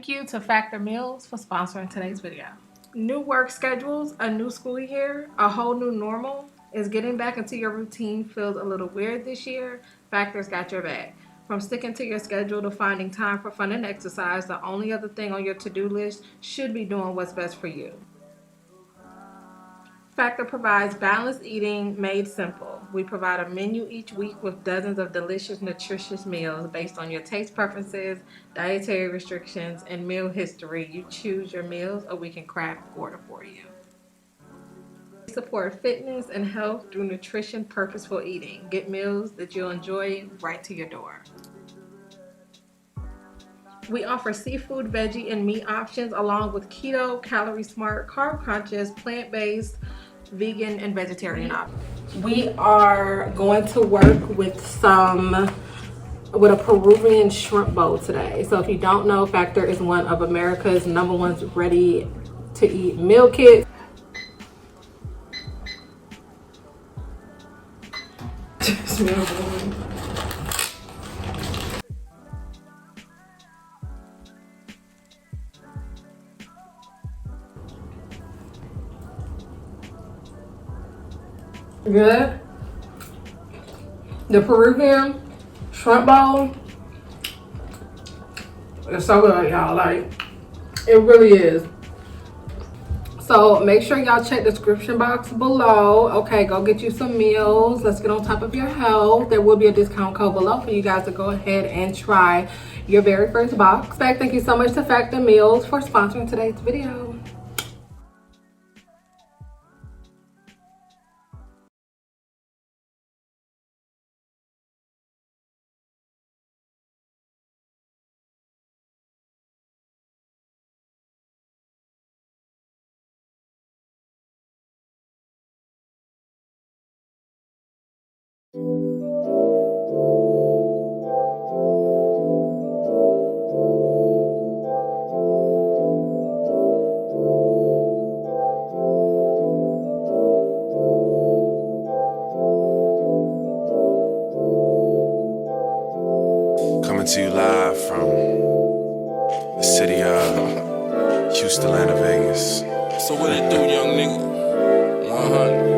Thank you to Factor Meals for sponsoring today's video. New work schedules, a new school year, a whole new normal. Is getting back into your routine feels a little weird this year? Factor's got your back. From sticking to your schedule to finding time for fun and exercise, the only other thing on your to-do list should be doing what's best for you. Factor provides balanced eating made simple. We provide a menu each week with dozens of delicious, nutritious meals based on your taste preferences, dietary restrictions, and meal history. You choose your meals, or we can craft the order for you. We support fitness and health through nutrition, purposeful eating. Get meals that you'll enjoy right to your door. We offer seafood, veggie, and meat options along with keto, calorie smart, carb conscious, plant-based, vegan, and vegetarian options. We are going to work with a Peruvian shrimp bowl today. So if you don't know, Factor is one of America's #1 ready to eat meal kits. Good. The Peruvian shrimp bowl is so good, y'all. Like, it really is. So make sure y'all check the description box below. Okay, go get you some meals. Let's get on top of your health. There will be a discount code below for you guys to go ahead and try your very first box. Thank you so much to Factor Meals for sponsoring today's video. Coming to you live from the city of Houston, Atlanta, Vegas. So what it do, young nigga? 100.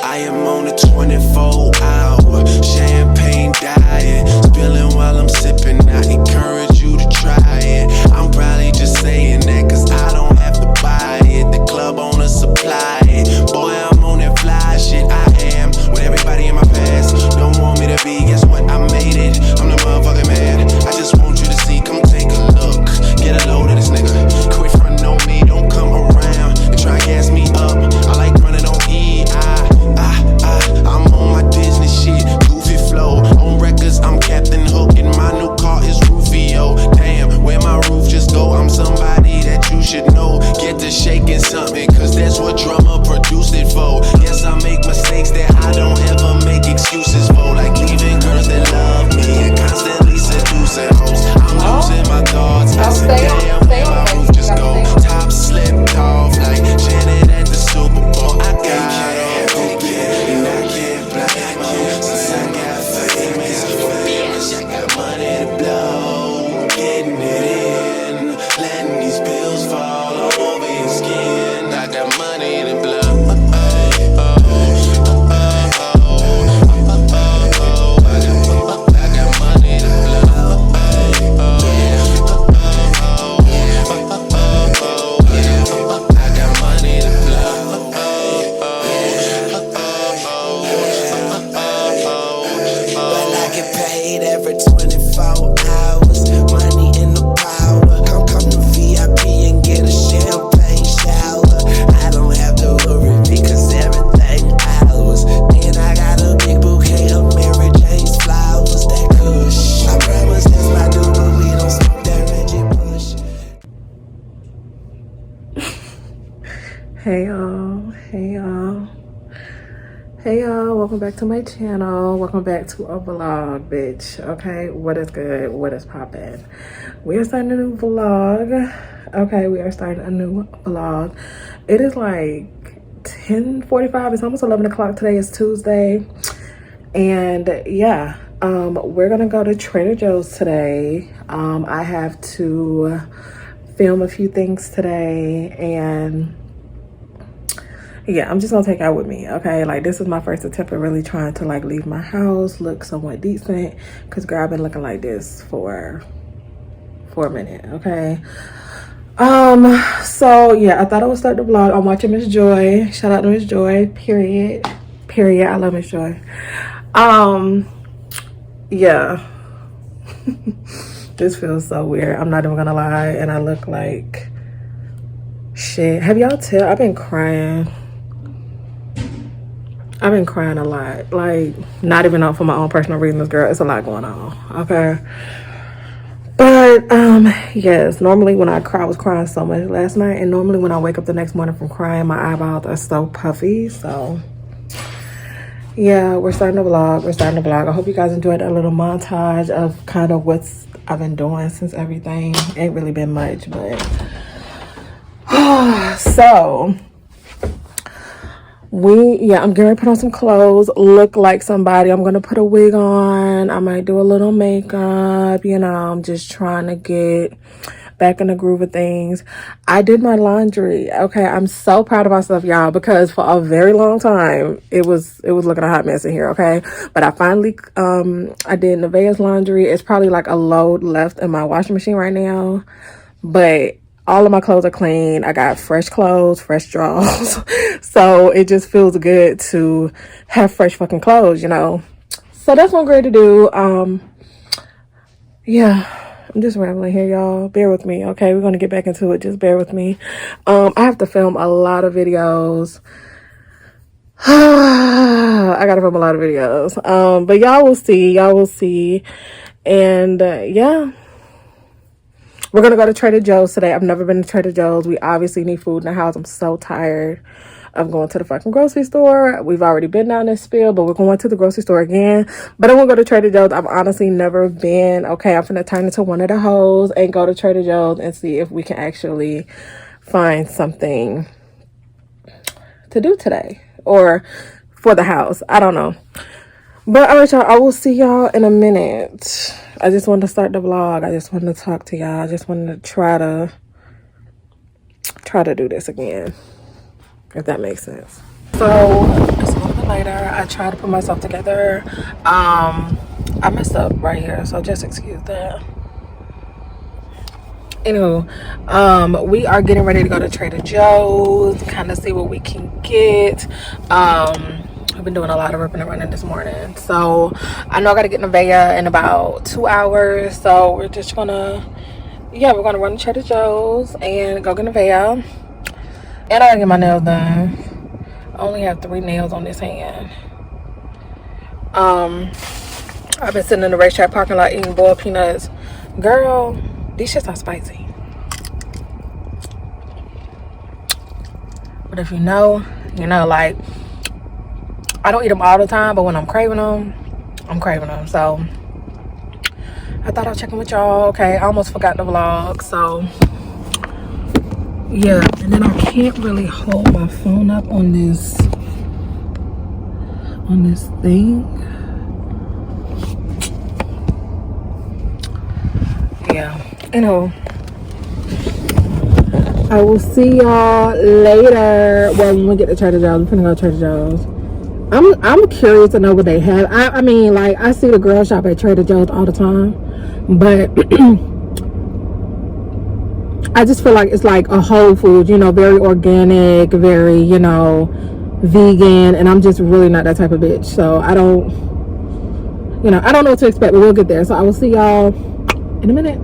I am on a 24-hour champagne diet, spilling while I'm sipping. I encourage you to try it. I'm probably just saying that cause I don't have to buy it. The club owner supply it. Boy, I'm on that fly shit. I am with everybody in my past. Don't want me to be, guess what? I made it. I'm the motherfucking man. I just want you to see, come take a look. Get a load of this nigga. Quit frontin' on me, don't come around and try and gas me up. I like running on E. I'm on my Disney shit, goofy flow. On records, I'm Captain Hook, and my new car is Rufio. Damn, where my roof just go? I'm somebody that you should know. Get to shaking something, cause that's what drummer produced it for. Yes, I make mistakes that I don't ever make excuses for. Like leaving girls that love me and constantly seducing hoes. I'm losing my thoughts. I said, damn, where my roof just go? Top slipped off like Janet at the Super Bowl. I got and I can't blame her. Since I got famous, I got money to blow. Getting it in, letting these pills fall all over your skin. I got money to blow. Hey y'all, welcome back to my channel. Welcome back to a vlog, bitch. Okay, what is good? What is poppin'? We are starting a new vlog. Okay, we are starting a new vlog. It is like 10:45. It's almost 11 o'clock. Today is Tuesday. And yeah, We're gonna go to Trader Joe's today. I have to film a few things today, and yeah, I'm just gonna take y'all with me, okay? Like, this is my first attempt at really trying to like leave my house, look somewhat decent, because girl, I've been looking like this for a minute, okay? So yeah, I thought I would start the vlog. I'm watching Miss Joy. Shout out to Miss Joy, period. I love Miss Joy. Yeah. This feels so weird. I'm not even gonna lie, and I look like shit. Have y'all tell? I've been crying. I've been crying a lot. Like, not even out for my own personal reasons, girl. It's a lot going on, okay? But, yes, normally when I cry, I was crying so much last night. And normally when I wake up the next morning from crying, my eyeballs are so puffy. So, yeah, we're starting the vlog. I hope you guys enjoyed a little montage of kind of what's I've been doing since everything. Ain't really been much, but... So... I'm gonna put on some clothes, look like somebody. I'm gonna put a wig on. I might do a little makeup, you know. I'm just trying to get back in the groove of things. I did my laundry, okay? I'm so proud of myself, y'all, because for a very long time it was looking a hot mess in here, okay? But I finally I did Nevaeh's laundry. It's probably like a load left in my washing machine right now, but all of my clothes are clean. I got fresh clothes, fresh drawers. So it just feels good to have fresh fucking clothes, you know. So that's what I'm ready to do. Yeah, I'm just rambling here, y'all. Bear with me, okay? We're gonna get back into it. Just bear with me. I have to film a lot of videos. I gotta film a lot of videos. But y'all will see. And yeah. We're gonna go to Trader Joe's today. I've never been to Trader Joe's. We obviously need food in the house. I'm so tired of going to the fucking grocery store. We've already been down this spiel, but we're going to the grocery store again. But I won't go to Trader Joe's. I've honestly never been. Okay, I'm finna turn into one of the hoes and go to Trader Joe's and see if we can actually find something to do today or for the house. I don't know. But all right, y'all, I will see y'all in a minute. I just wanted to start the vlog. I just wanted to talk to y'all. I just wanted to try to do this again, if that makes sense. So it's a little bit later. I tried to put myself together. I messed up right here, so just excuse that. Anywho, we are getting ready to go to Trader Joe's, kind of see what we can get. I've been doing a lot of ripping and running this morning, so I know I gotta get Neriah in about 2 hours. So we're just gonna, we're gonna run to Trader Joe's and go get Neriah. And I gotta get my nails done. I only have 3 nails on this hand. I've been sitting in the racetrack parking lot eating boiled peanuts. Girl, these shits are spicy. But if you know, like, I don't eat them all the time, but when I'm craving them, I'm craving them. So I thought I'd check in with y'all. Okay, I almost forgot the vlog. So yeah, and then I can't really hold my phone up on this thing. Yeah, I will see y'all later. Well, when we get to Trader Joe's, we're gonna go to Trader Joe's. I'm curious to know what they have. I mean, like, I see the girl shop at Trader Joe's all the time, but I just feel like it's like a Whole Foods, very organic, very, vegan, and I'm just really not that type of bitch. So I don't know what to expect, but we'll get there. So I will see y'all in a minute.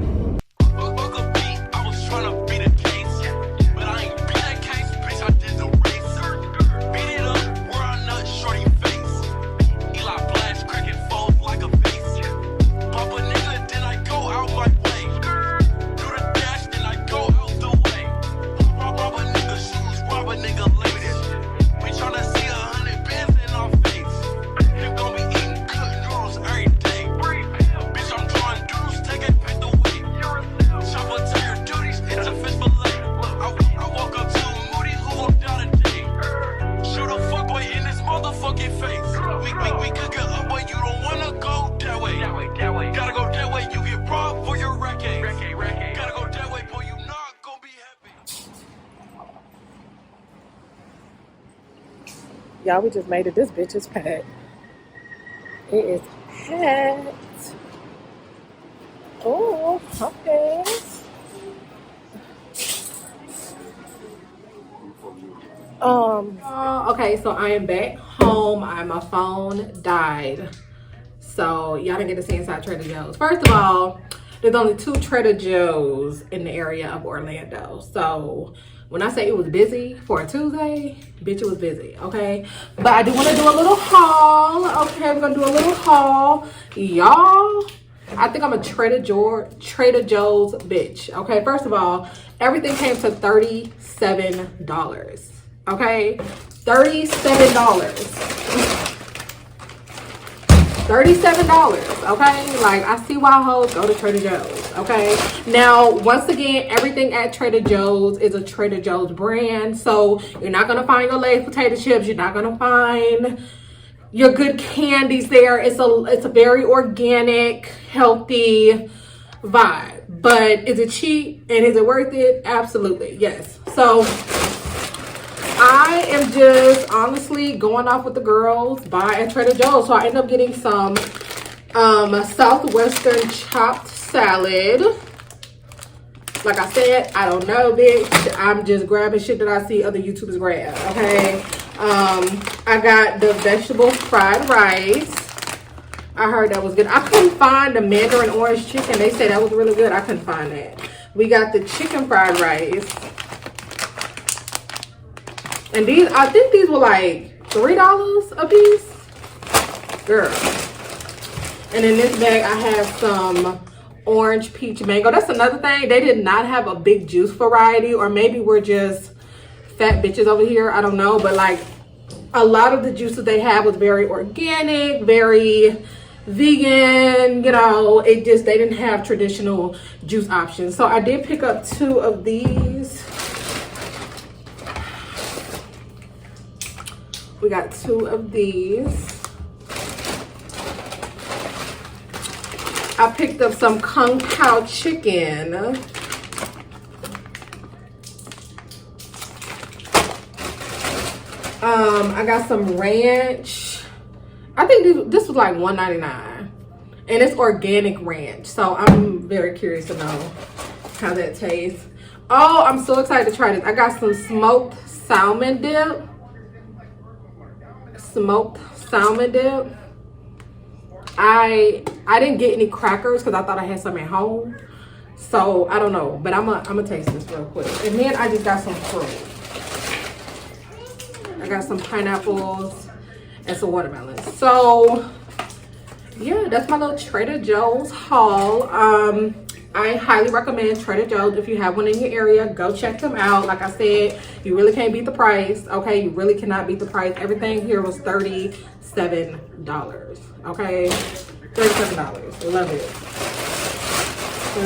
Y'all, we just made it. This bitch is packed. It is packed. Oh, okay. Okay, so I am back home. My phone died. So y'all didn't get to see inside Trader Joe's. First of all, there's only 2 Trader Joe's in the area of Orlando. So when I say it was busy for a Tuesday, bitch, it was busy, okay? But I do want to do a little haul. Okay, we're gonna do a little haul. Y'all, I think I'm a Trader Joe's bitch. Okay, first of all, everything came to $37. Okay, $37. $37, okay? Like, I see why hoes go to Trader Joe's, okay? Now, once again, everything at Trader Joe's is a Trader Joe's brand, so you're not gonna find your Lay's potato chips, you're not gonna find your good candies there. It's a very organic, healthy vibe. But is it cheap and is it worth it? Absolutely, yes. So I am just honestly going off with the girls by Trader Joe's. So I end up getting some Southwestern chopped salad. Like I said, I don't know, bitch. I'm just grabbing shit that I see other YouTubers grab, okay? I got the vegetable fried rice. I heard that was good. I couldn't find the mandarin orange chicken. They said that was really good. I couldn't find that. We got the chicken fried rice. And these, I think these were like $3 a piece. Girl. And in this bag, I have some orange peach mango. That's another thing. They did not have a big juice variety, or maybe we're just fat bitches over here. I don't know. But like a lot of the juices they had was very organic, very vegan. You know, they didn't have traditional juice options. So I did pick up 2 of these. We got 2 of these. I picked up some Kung Pao chicken. I got some ranch. I think this was like $1.99. And it's organic ranch. So I'm very curious to know how that tastes. Oh, I'm so excited to try this. I got some smoked salmon dip. I didn't get any crackers because I thought I had some at home, so I don't know, but I'm gonna taste this real quick. And then I just got some fruit. I got some pineapples and some watermelons. So yeah, that's my little Trader Joe's haul. I highly recommend Trader Joe's. If you have one in your area, go check them out. Like I said, you really can't beat the price, okay? You really cannot beat the price. Everything here was $37, okay? $37. Love it.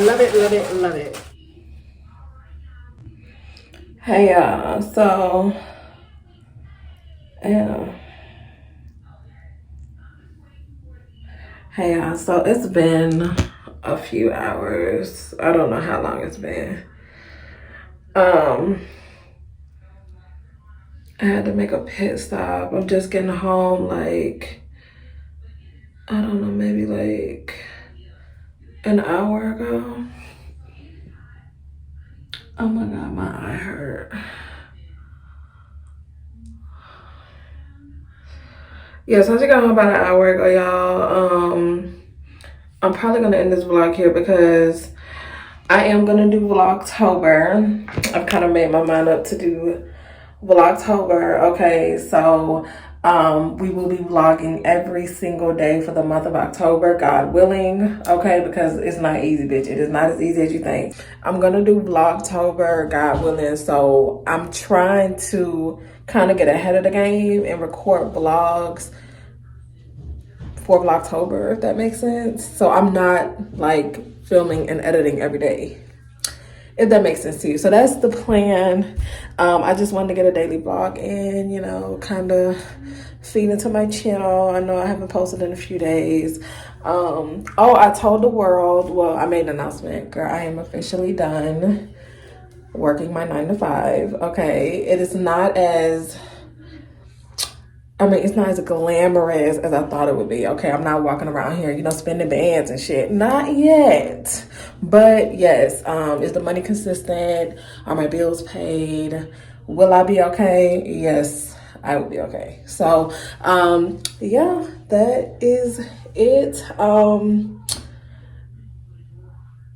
Love it, love it, love it. Hey, y'all. So, hey, y'all. So, it's been a few hours. I don't know how long it's been. I had to make a pit stop. I'm just getting home like, I don't know, maybe like an hour ago. Oh my God, my eye hurt. Yes, I just got home about an hour ago, y'all. I'm probably gonna end this vlog here because I am gonna do Vlogtober. I've kind of made my mind up to do Vlogtober. Okay, so we will be vlogging every single day for the month of October, God willing. Okay, because it's not easy, bitch. It is not as easy as you think. I'm gonna do Vlogtober, God willing. So I'm trying to kind of get ahead of the game and record vlogs for Vlogtober, if that makes sense. So I'm not like filming and editing every day, if that makes sense to you. So that's the plan. I just wanted to get a daily vlog in, you know, kind of feed into my channel. I know I haven't posted in a few days. Oh, I told the world, well, I made an announcement, girl. I am officially done working my 9 to 5. Okay, it is not as I mean, it's not as glamorous as I thought it would be. Okay, I'm not walking around here, you know, spending bands and shit. Not yet. But yes, is the money consistent? Are my bills paid? Will I be okay? Yes, I will be okay. So, yeah, that is it.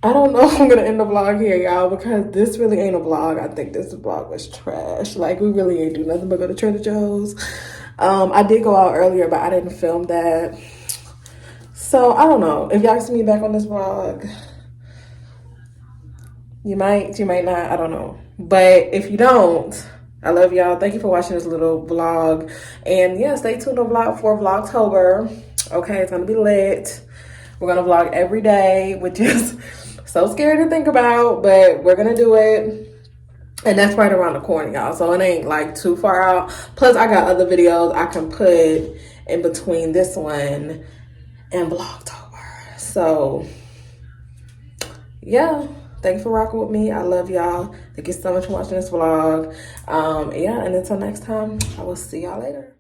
I don't know if I'm gonna end the vlog here, y'all, because this really ain't a vlog. I think this vlog was trash. Like, we really ain't do nothing but go to Trader Joe's. I did go out earlier, but I didn't film that. So, I don't know. If y'all see me back on this vlog, you might not. I don't know. But if you don't, I love y'all. Thank you for watching this little vlog. And yeah, stay tuned for Vlogtober. Okay, it's gonna be lit. We're gonna vlog every day, which is so scary to think about, but we're gonna do it. And that's right around the corner, y'all. So it ain't like too far out. Plus, I got other videos I can put in between this one and Vlogtober. So yeah, thanks for rocking with me. I love y'all. Thank you so much for watching this vlog. Yeah, and until next time, I will see y'all later.